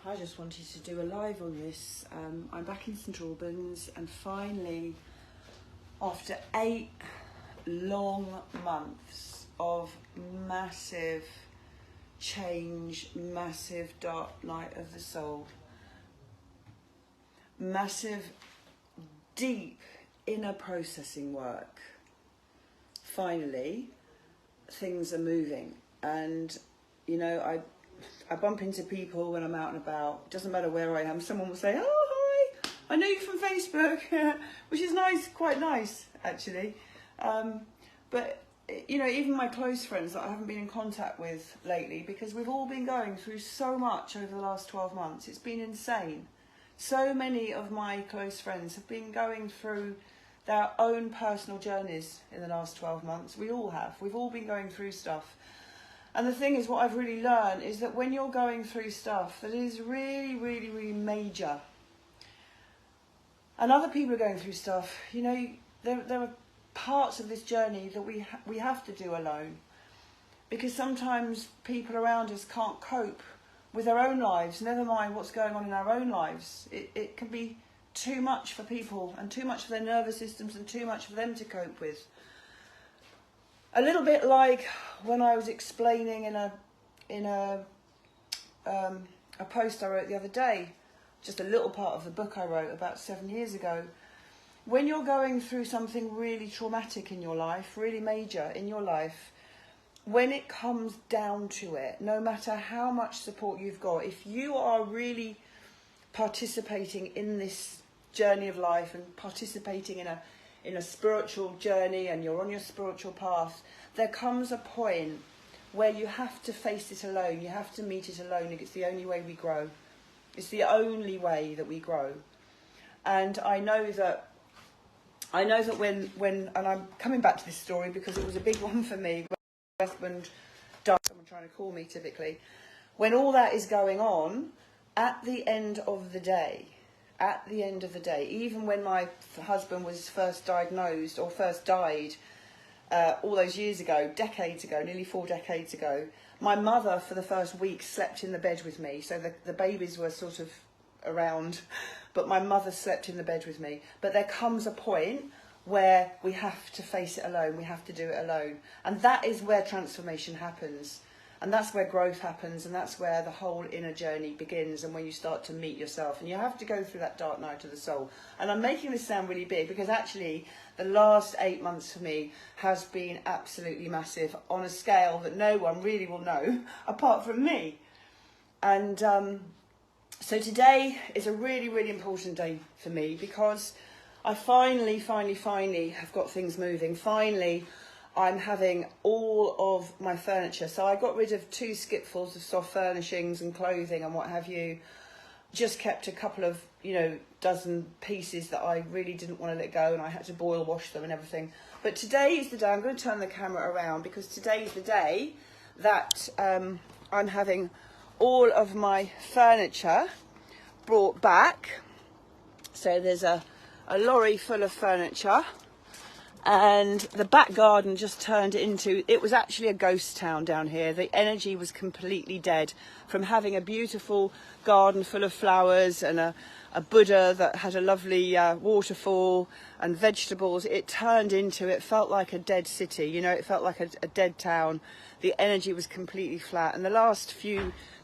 I just wanted to do a live on this. I'm back in St Albans, and finally, after 8 long months of massive change, massive dark night of the soul, massive deep inner processing work, finally things are moving. And you know, I bump into people when I'm out and about. It doesn't matter where I am. Someone will say, "Oh, hi, I know you from Facebook," which is nice, quite nice actually. But you know, even my close friends that I haven't been in contact with lately, because we've all been going through so much over the last 12 months. It's been insane. So many of my close friends have been going through their own personal journeys in the last 12 months. We all have. We've all been going through stuff. And the thing is, what I've really learned is that when you're going through stuff that is really, really, really major, and other people are going through stuff, you know, there are parts of this journey that we have to do alone. Because sometimes people around us can't cope with their own lives, never mind what's going on in our own lives. It can be too much for people, and too much for their nervous systems, and too much for them to cope with. A little bit like when I was explaining in a post I wrote the other day, just a little part of the book I wrote about 7 years ago. When you're going through something really traumatic in your life, really major in your life, when it comes down to it, no matter how much support you've got, if you are really participating in this journey of life and participating in a spiritual journey, and you're on your spiritual path, there comes a point where you have to face it alone. You have to meet it alone. It's the only way we grow. It's the only way that we grow. And I know that when and I'm coming back to this story because it was a big one for me. When my husband died, someone trying to call me typically. When all that is going on, at the end of the day, even when my husband was first diagnosed or first died all those years ago, decades ago, nearly 4 decades ago, my mother for the first week slept in the bed with me. So the babies were sort of around, but my mother slept in the bed with me. But there comes a point where we have to face it alone. We have to do it alone. And that is where transformation happens. And that's where growth happens, and that's where the whole inner journey begins, and when you start to meet yourself. And you have to go through that dark night of the soul. And I'm making this sound really big because actually the last 8 months for me has been absolutely massive on a scale that no one really will know apart from me. And so today is a really, really important day for me because I finally have got things moving. Finally, I'm having all of my furniture. So I got rid of 2 skipfuls of soft furnishings and clothing and what have you. Just kept a couple of, dozen pieces that I really didn't want to let go, and I had to boil wash them and everything. But today is the day, I'm going to turn the camera around because today is the day that I'm having all of my furniture brought back. So there's a lorry full of furniture. And the back garden just turned into, it was actually a ghost town down here. The energy was completely dead from having a beautiful garden full of flowers and a Buddha that had a lovely waterfall and vegetables. It felt like a dead city, it felt like a dead town. The energy was completely flat. And the last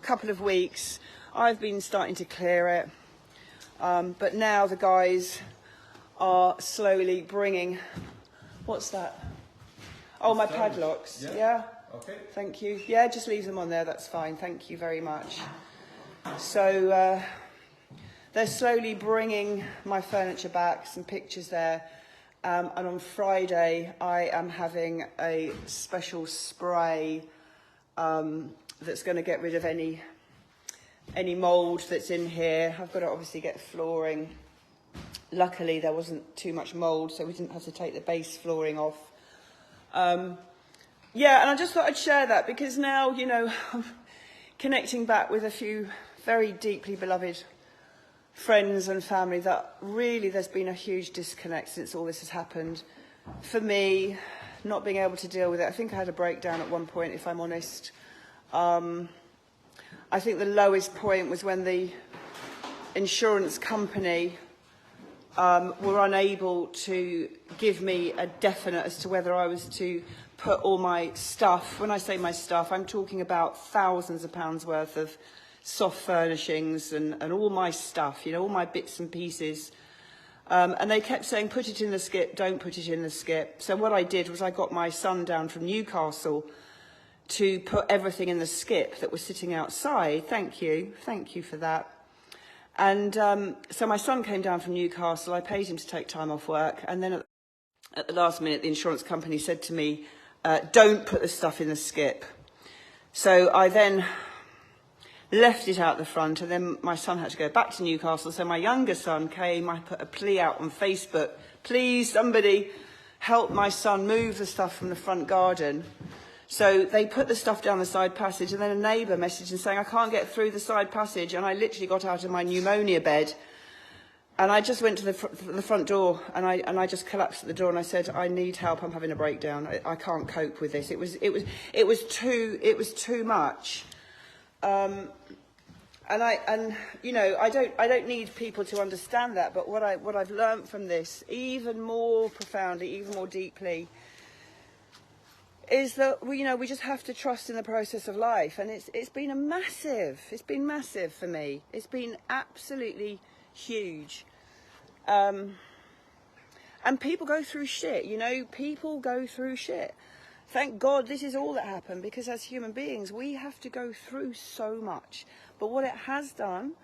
couple of weeks, I've been starting to clear it. But now the guys are slowly bringing... What's that? Oh, my padlocks. Yeah? Okay. Thank you. Yeah, just leave them on there. That's fine. Thank you very much. So they're slowly bringing my furniture back. Some pictures there. And on Friday, I am having a special spray that's going to get rid of any mould that's in here. I've got to obviously get flooring. Luckily, there wasn't too much mould, so we didn't have to take the base flooring off. Yeah, and I just thought I'd share that because now, I'm connecting back with a few very deeply beloved friends and family that really there's been a huge disconnect since all this has happened. For me, not being able to deal with it, I think I had a breakdown at one point, if I'm honest. I think the lowest point was when the insurance company were unable to give me a definite as to whether I was to put all my stuff, when I say my stuff, I'm talking about thousands of pounds worth of soft furnishings and all my stuff, you know, all my bits and pieces. And they kept saying, put it in the skip, don't put it in the skip. So what I did was I got my son down from Newcastle to put everything in the skip that was sitting outside. Thank you for that. And so my son came down from Newcastle, I paid him to take time off work, and then at the last minute the insurance company said to me, don't put the stuff in the skip. So I then left it out the front, and then my son had to go back to Newcastle, so my younger son came. I put a plea out on Facebook, please somebody help my son move the stuff from the front garden. So they put the stuff down the side passage, and then a neighbour messaged and saying, I can't get through the side passage, and I literally got out of my pneumonia bed, and I just went to the front door, and I just collapsed at the door, and I said, I need help, I'm having a breakdown, I can't cope with this. It was too much. And you know, I don't need people to understand that, but what I've learned from this, even more profoundly, even more deeply, is that we just have to trust in the process of life. And it's been massive for me. It's been absolutely huge. And people go through shit, you know, people go through shit. Thank God this is all that happened, because as human beings we have to go through so much. But what it has done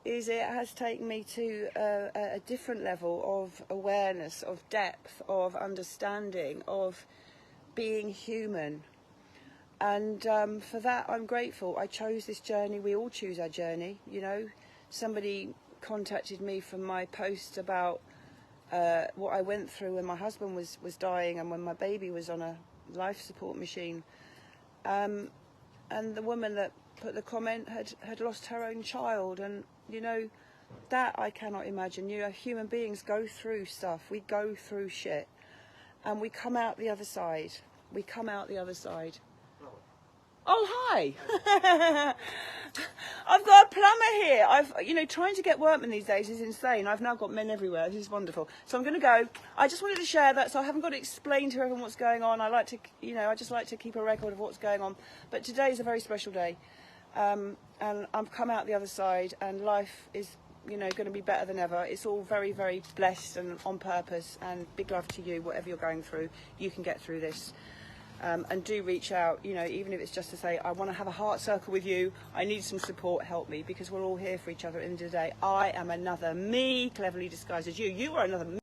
is it has taken me to a different level of awareness, of depth, of understanding, of being human. And for that I'm grateful. I chose this journey. We all choose our journey, you know. Somebody contacted me from my post about what I went through when my husband was dying and when my baby was on a life support machine, and the woman that put the comment had lost her own child. And you know, that I cannot imagine. You know, human beings go through stuff, we go through shit, and we come out the other side. Oh, hi. I've got a plumber here. You know, trying to get workmen these days is insane. I've now got men everywhere. This is wonderful. So I'm going to go. I just wanted to share that, so I haven't got to explain to everyone what's going on. I just like to keep a record of what's going on. But today is a very special day. And I've come out the other side, and life is, you know, going to be better than ever. It's all very, very blessed and on purpose. And big love to you, whatever you're going through. You can get through this. And do reach out, you know, even if it's just to say, I want to have a heart circle with you, I need some support, help me, because we're all here for each other at the end of the day. I am another me, cleverly disguised as you. You are another me.